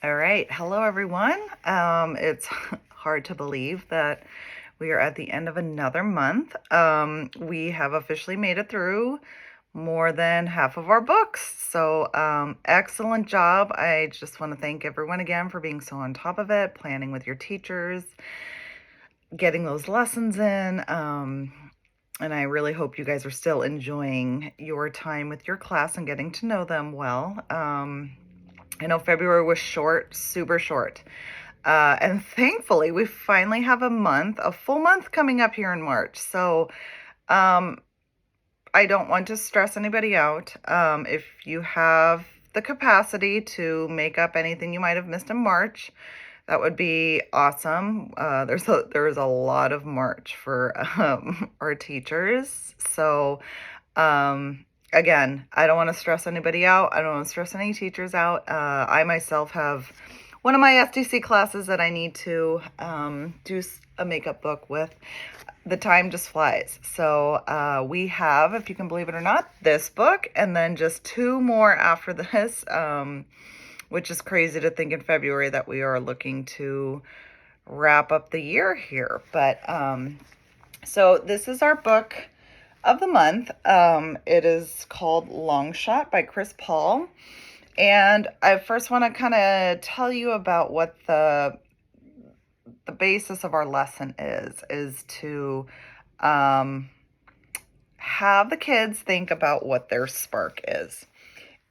All right. Hello, everyone. It's hard to believe that we are at the end of another month. We have officially made it through more than half of our books. So, excellent job. I just want to thank everyone again for being so on top of it, planning with your teachers, getting those lessons in. And I really hope you guys are still enjoying your time with your class and getting to know them well. I know February was short, super short. And thankfully, we finally have a full month coming up here in March. So um, I don't want to stress anybody out. If you have the capacity to make up anything you might have missed in March, that would be awesome. There's a lot of March for our teachers. So again, I don't want to stress anybody out. I don't want to stress any teachers out. I myself have one of my SDC classes that I need to do a makeup book with. The time just flies. So we have, if you can believe it or not, this book, and then just two more after this, which is crazy to think in February that we are looking to wrap up the year here. But so this is our book of the month. It is called Long Shot by Chris Paul. And I first want to kind of tell you about what the basis of our lesson is to have the kids think about what their spark is.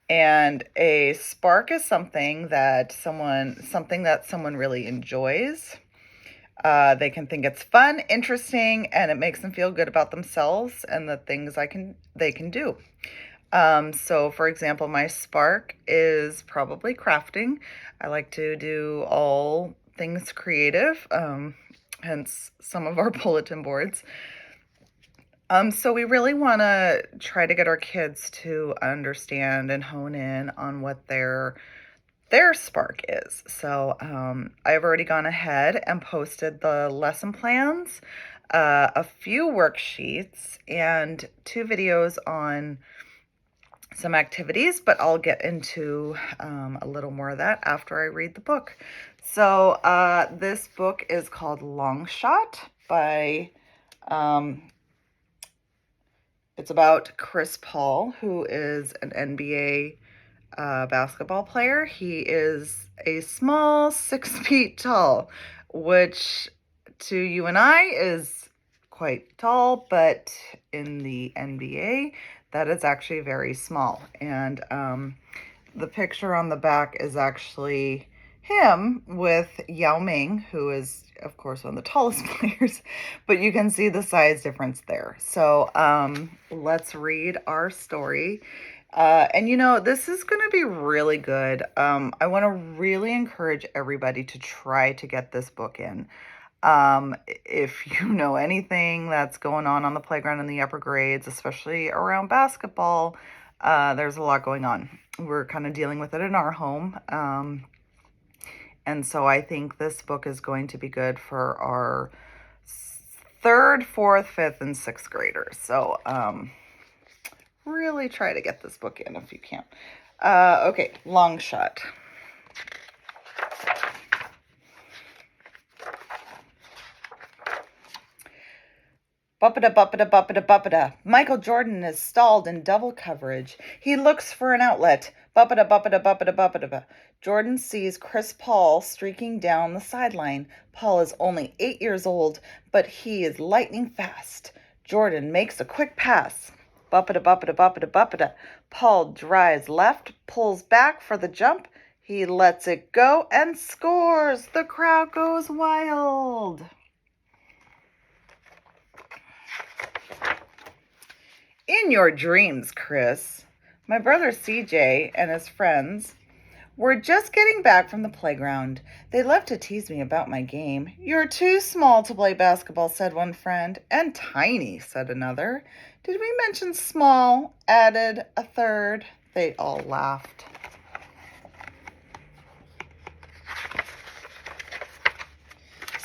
And a spark is something that someone really enjoys. They can think it's fun, interesting, and it makes them feel good about themselves and the things they can do. So for example, my spark is probably crafting. I like to do all things creative, hence some of our bulletin boards. So we really want to try to get our kids to understand and hone in on what their spark is. So I've already gone ahead and posted the lesson plans, a few worksheets, and 2 videos on some activities, but I'll get into a little more of that after I read the book. So this book is called Long Shot by, it's about Chris Paul, who is an NBA basketball player. He is a small 6 feet tall, which to you and I is quite tall, but in the NBA, that is actually very small. And the picture on the back is actually him with Yao Ming, who is, of course, one of the tallest players, but you can see the size difference there. So let's read our story. And this is going to be really good. I want to really encourage everybody to try to get this book in. If you know anything that's going on the playground in the upper grades, especially around basketball, there's a lot going on. We're kind of dealing with it in our home. And so I think this book is going to be good for our 3rd, 4th, 5th, and 6th graders. So, really try to get this book in if you can. Okay, Long Shot. Buppida, buppida, buppida, buppida. Michael Jordan is stalled in double coverage. He looks for an outlet. Buppida, buppida, buppida, buppida. Jordan sees Chris Paul streaking down the sideline. Paul is only 8 years old, but he is lightning fast. Jordan makes a quick pass. Buppida, buppida, buppida, buppida. Paul drives left, pulls back for the jump. He lets it go and scores. The crowd goes wild. In your dreams, Chris. My brother CJ and his friends were just getting back from the playground. They love to tease me about my game. You're too small to play basketball, said one friend. And tiny, said another. Did we mention small? Added a third. They all laughed.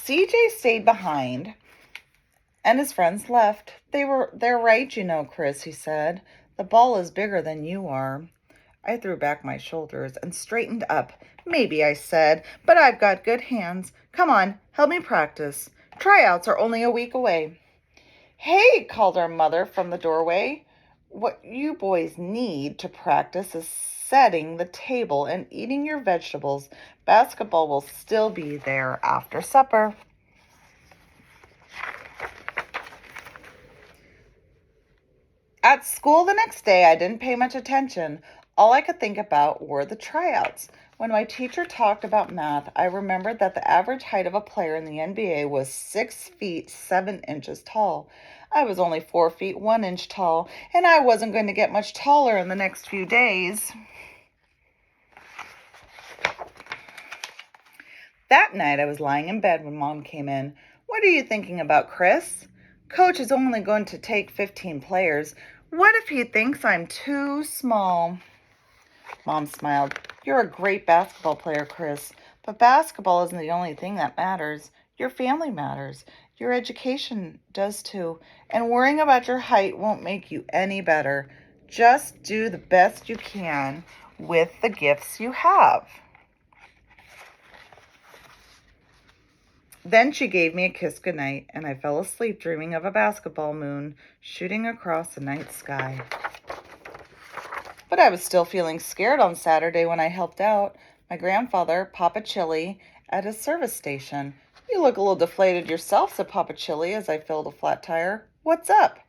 CJ stayed behind and his friends left. They're right, Chris, he said. The ball is bigger than you are. I threw back my shoulders and straightened up. Maybe, I said, but I've got good hands. Come on, help me practice. Tryouts are only a week away. Hey, called our mother from the doorway. What you boys need to practice is setting the table and eating your vegetables. Basketball will still be there after supper. At school the next day, I didn't pay much attention. All I could think about were the tryouts. When my teacher talked about math, I remembered that the average height of a player in the NBA was 6 feet 7 inches tall. I was only 4 feet 1 inch tall, and I wasn't going to get much taller in the next few days. That night, I was lying in bed when Mom came in. What are you thinking about, Chris? Coach is only going to take 15 players. What if he thinks I'm too small? Mom smiled. You're a great basketball player, Chris, but basketball isn't the only thing that matters. Your family matters. Your education does too. And worrying about your height won't make you any better. Just do the best you can with the gifts you have. Then she gave me a kiss goodnight, and I fell asleep dreaming of a basketball moon shooting across the night sky. But I was still feeling scared on Saturday when I helped out my grandfather, Papa Chili, at his service station. You look a little deflated yourself, said Papa Chili as I filled a flat tire. What's up?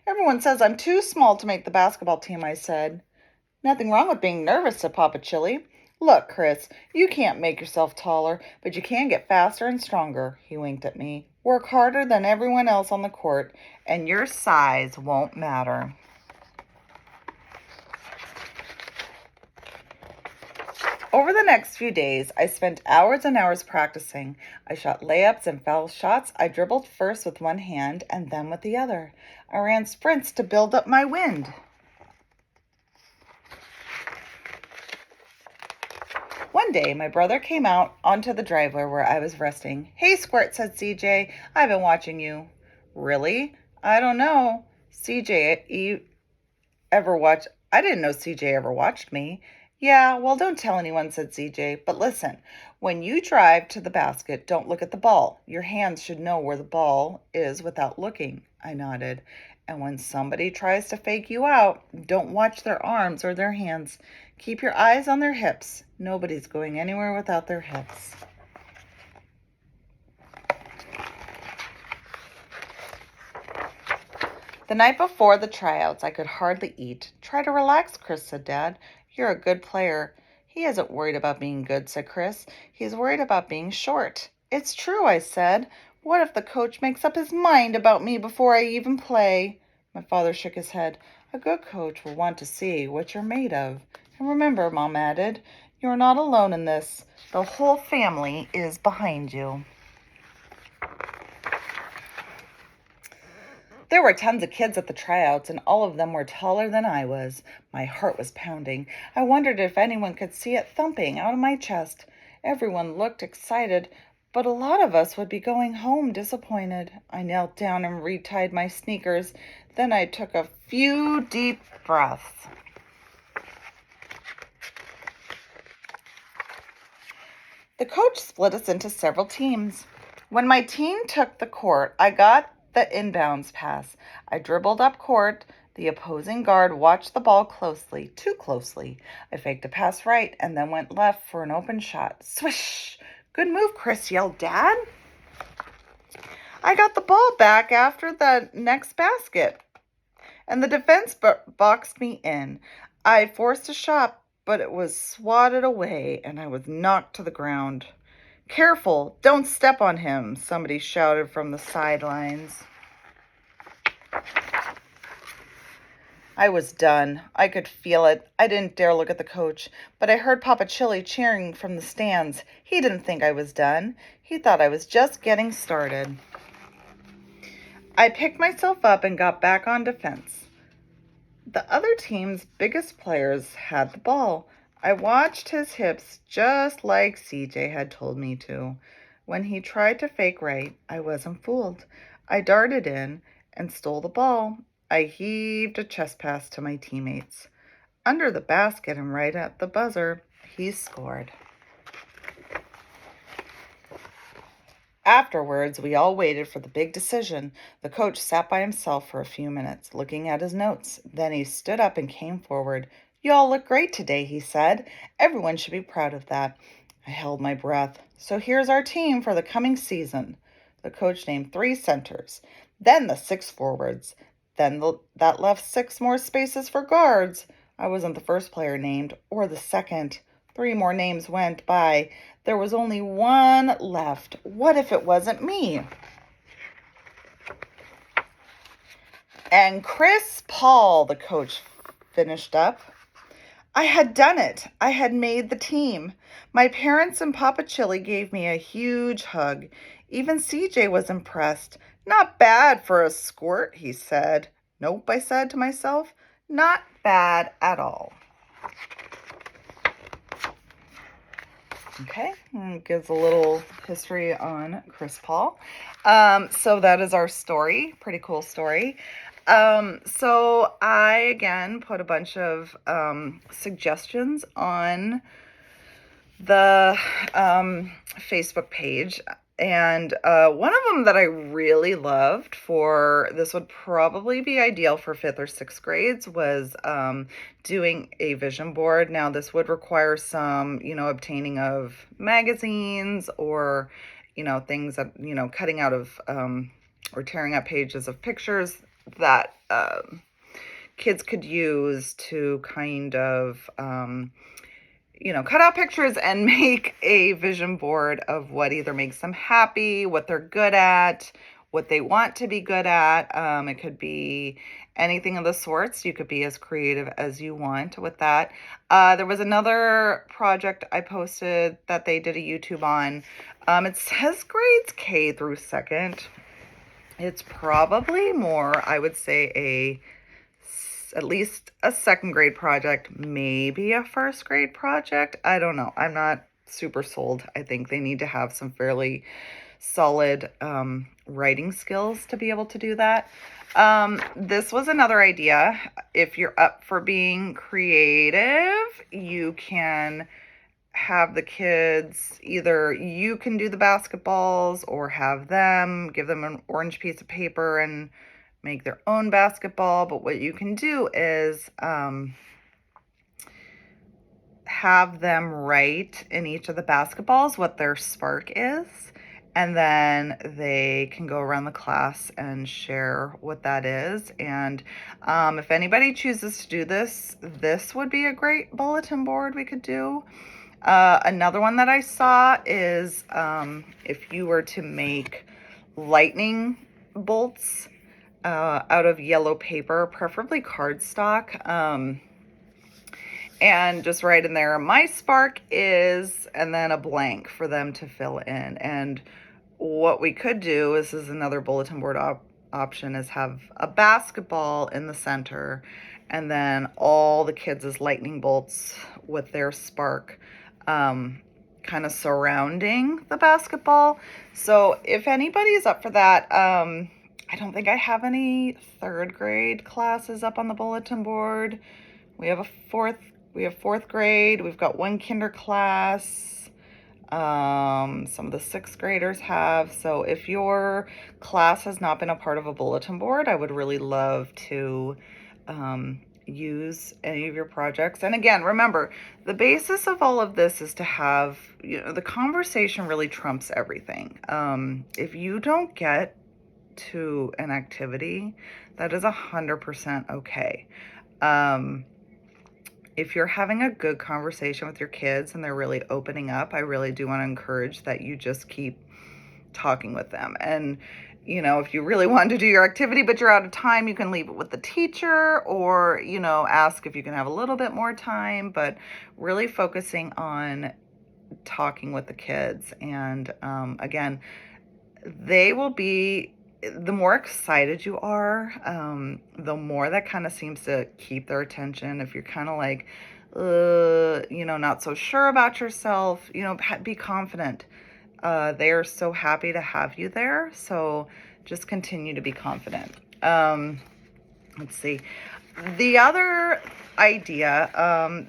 Everyone says I'm too small to make the basketball team, I said. Nothing wrong with being nervous, said Papa Chili. Look, Chris, you can't make yourself taller, but you can get faster and stronger, he winked at me. Work harder than everyone else on the court, and your size won't matter. Over the next few days, I spent hours and hours practicing. I shot layups and foul shots. I dribbled first with one hand and then with the other. I ran sprints to build up my wind. One day, my brother came out onto the driveway where I was resting. Hey, Squirt, said CJ. I've been watching you. Really? I don't know. CJ, I didn't know CJ ever watched me. Yeah, well, don't tell anyone, said CJ. But listen, when you drive to the basket, don't look at the ball. Your hands should know where the ball is without looking. I nodded. And when somebody tries to fake you out, don't watch their arms or their hands. Keep your eyes on their hips. Nobody's going anywhere without their hips. The night before the tryouts, I could hardly eat. Try to relax, Chris, said Dad. You're a good player. He isn't worried about being good, said Chris. He's worried about being short. It's true, I said. What if the coach makes up his mind about me before I even play? My father shook his head. A good coach will want to see what you're made of. And remember, Mom added, you're not alone in this. The whole family is behind you. There were tons of kids at the tryouts, and all of them were taller than I was. My heart was pounding. I wondered if anyone could see it thumping out of my chest. Everyone looked excited, but a lot of us would be going home disappointed. I knelt down and retied my sneakers. Then I took a few deep breaths. The coach split us into several teams. When my team took the court, I got the inbounds pass. I dribbled up court. The opposing guard watched the ball closely, too closely. I faked a pass right and then went left for an open shot. Swish! Good move, Chris, yelled Dad. I got the ball back after the next basket, and the defense boxed me in. I forced a shot, but it was swatted away, and I was knocked to the ground. Careful, don't step on him, somebody shouted from the sidelines. I was done. I could feel it. I didn't dare look at the coach, but I heard Papa Chili cheering from the stands. He didn't think I was done. He thought I was just getting started. I picked myself up and got back on defense. The other team's biggest players had the ball. I watched his hips just like CJ had told me to. When he tried to fake right, I wasn't fooled. I darted in and stole the ball. I heaved a chest pass to my teammates. under the basket, and right at the buzzer, he scored. Afterwards, we all waited for the big decision. The coach sat by himself for a few minutes, looking at his notes. Then he stood up and came forward. "You all look great today," he said. "Everyone should be proud of that." I held my breath. "So here's our team for the coming season." The coach named 3 centers, then the 6 forwards, that left 6 more spaces for guards. I wasn't the first player named, or the second. 3 more names went by. There was only one left. What if it wasn't me? "And Chris Paul," the coach finished up. I had done it. I had made the team. My parents and Papa Chili gave me a huge hug. Even CJ was impressed. "Not bad for a squirt," he said. "Nope," I said to myself. "Not bad at all." Okay, gives a little history on Chris Paul. So that is our story. Pretty cool story. So I, again, put a bunch of suggestions on the Facebook page. And one of them that I really loved for, this would probably be ideal for 5th or 6th grades, was doing a vision board. Now, this would require some, obtaining of magazines or, things that, cutting out of or tearing up pages of pictures that kids could use to kind of cut out pictures and make a vision board of what either makes them happy, what they're good at, what they want to be good at. It could be anything of the sorts. You could be as creative as you want with that. There was another project I posted that they did a YouTube on. It says grades K through 2nd. It's probably more, I would say, at least a 2nd grade project, maybe a 1st grade project. I don't know. I'm not super sold. I think they need to have some fairly solid writing skills to be able to do that. This was another idea. If you're up for being creative, you can have the kids, either you can do the basketballs or give them an orange piece of paper and make their own basketball. But what you can do is have them write in each of the basketballs what their spark is, and then they can go around the class and share what that is. And if anybody chooses to do this, this would be a great bulletin board we could do. Another one that I saw is if you were to make lightning bolts out of yellow paper, preferably cardstock, and just write in there, "My spark is," and then a blank for them to fill in. And what we could do, this is another bulletin board option, is have a basketball in the center, and then all the kids as lightning bolts with their spark kind of surrounding the basketball. So if anybody's up for that, I don't think I have any 3rd grade classes up on the bulletin board. We have 4th grade. We've got 1 kinder class. Some of the 6th graders have. So if your class has not been a part of a bulletin board, I would really love to use any of your projects. And again, remember, the basis of all of this is to have, the conversation really trumps everything. If you don't get to an activity, that is 100% okay. If you're having a good conversation with your kids and they're really opening up, I really do want to encourage that you just keep talking with them. And if you really want to do your activity but you're out of time, you can leave it with the teacher, or ask if you can have a little bit more time, but really focusing on talking with the kids. And again, they will be, the more excited you are, the more that kind of seems to keep their attention. If you're kind of like, not so sure about yourself, be confident. They are so happy to have you there. So just continue to be confident. Let's see. The other idea,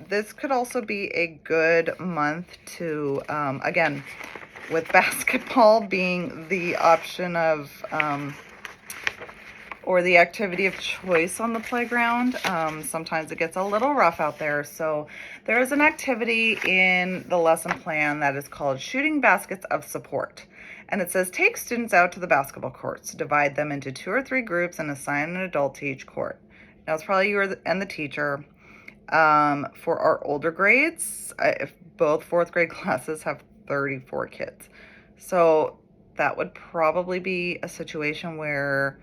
this could also be a good month to, again, with basketball being the option of, or the activity of choice on the playground. Sometimes it gets a little rough out there. So there is an activity in the lesson plan that is called Shooting Baskets of Support. And it says, take students out to the basketball courts, divide them into 2 or 3 groups, and assign an adult to each court. Now, it's probably you and the teacher. For our older grades, if both 4th grade classes have 34 kids. So that would probably be a situation where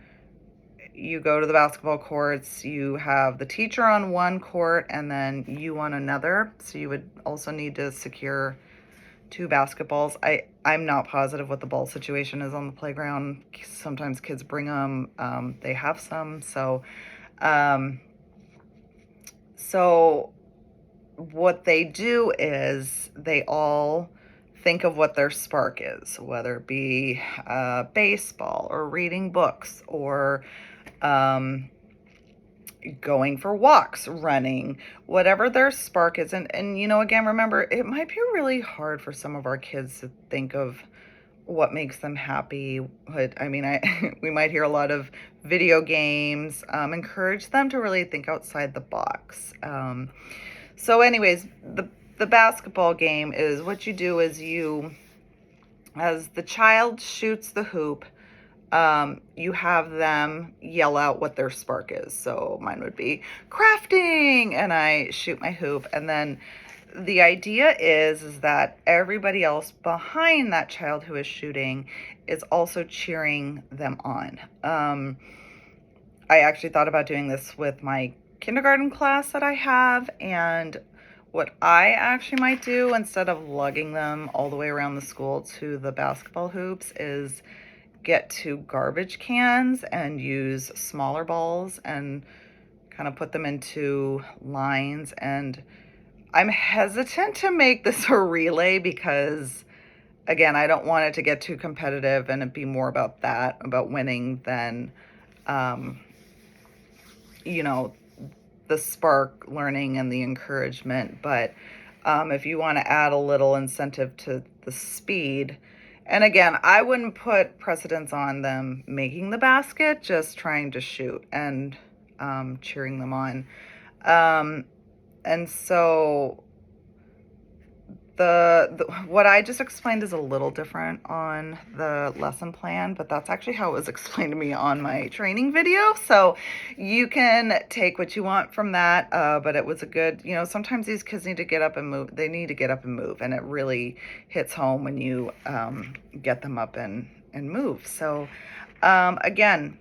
you go to the basketball courts, you have the teacher on one court and then you on another. So you would also need to secure 2 basketballs. I'm not positive what the ball situation is on the playground. Sometimes kids bring them. They have some. Um, so what they do is they all think of what their spark is, whether it be baseball or reading books or going for walks, running, whatever their spark is. And again, remember, it might be really hard for some of our kids to think of what makes them happy. But I mean, we might hear a lot of video games. Encourage them to really think outside the box. So anyways, the basketball game is what you do is as the child shoots the hoop, you have them yell out what their spark is. So mine would be crafting, and I shoot my hoop. And then the idea is that everybody else behind that child who is shooting is also cheering them on. I actually thought about doing this with my kindergarten class that I have, and what I actually might do instead of lugging them all the way around the school to the basketball hoops is get 2 garbage cans and use smaller balls and kind of put them into lines. And I'm hesitant to make this a relay because, again, I don't want it to get too competitive and it be more about that, about winning than, the spark learning and the encouragement. But if you want to add a little incentive to the speed, and again, I wouldn't put precedence on them making the basket, just trying to shoot and cheering them on. And so what I just explained is a little different on the lesson plan, but that's actually how it was explained to me on my training video. So you can take what you want from that, but it was a good, sometimes these kids need to get up and move. They need to get up and move, and it really hits home when you get them up and move. So again,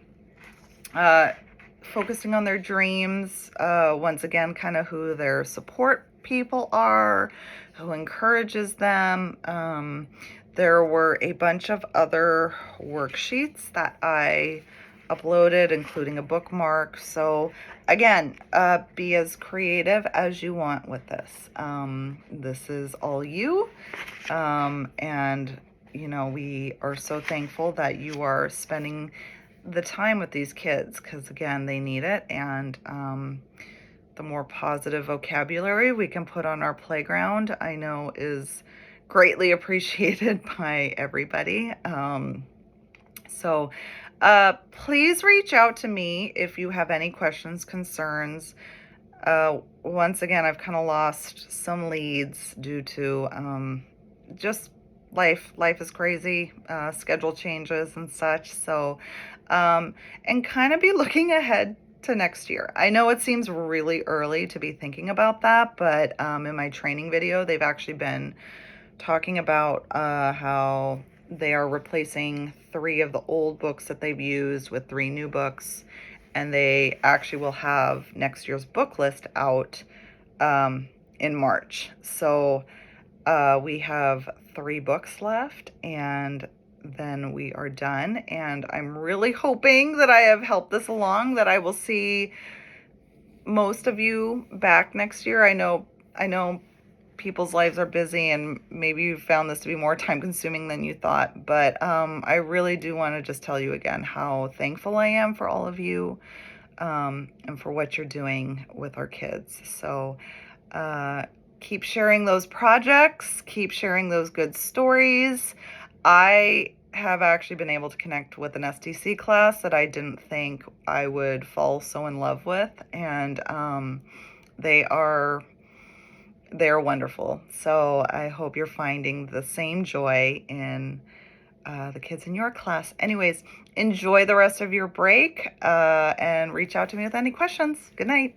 focusing on their dreams, once again, kind of who their support people are, who encourages them. There were a bunch of other worksheets that I uploaded, including a bookmark. So again, be as creative as you want with this. This is all you. And, we are so thankful that you are spending the time with these kids because, again, they need it. And the more positive vocabulary we can put on our playground, I know is greatly appreciated by everybody. So please reach out to me if you have any questions, concerns. Once again, I've kind of lost some leads due to just life. Life is crazy, schedule changes and such. So, and kind of be looking ahead to next year. I know it seems really early to be thinking about that, but in my training video, they've actually been talking about how they are replacing 3 of the old books that they've used with 3 new books, and they actually will have next year's book list out in March. So we have 3 books left, and then we are done. And I'm really hoping that I have helped this along, that I will see most of you back next year. I know people's lives are busy, and maybe you found this to be more time consuming than you thought, but I really do want to just tell you again how thankful I am for all of you. and for what you're doing with our kids. So keep sharing those projects, keep sharing those good stories. I have actually been able to connect with an STC class that I didn't think I would fall so in love with, and they are they're wonderful. So I hope you're finding the same joy in the kids in your class. Anyways, enjoy the rest of your break and reach out to me with any questions. Good night.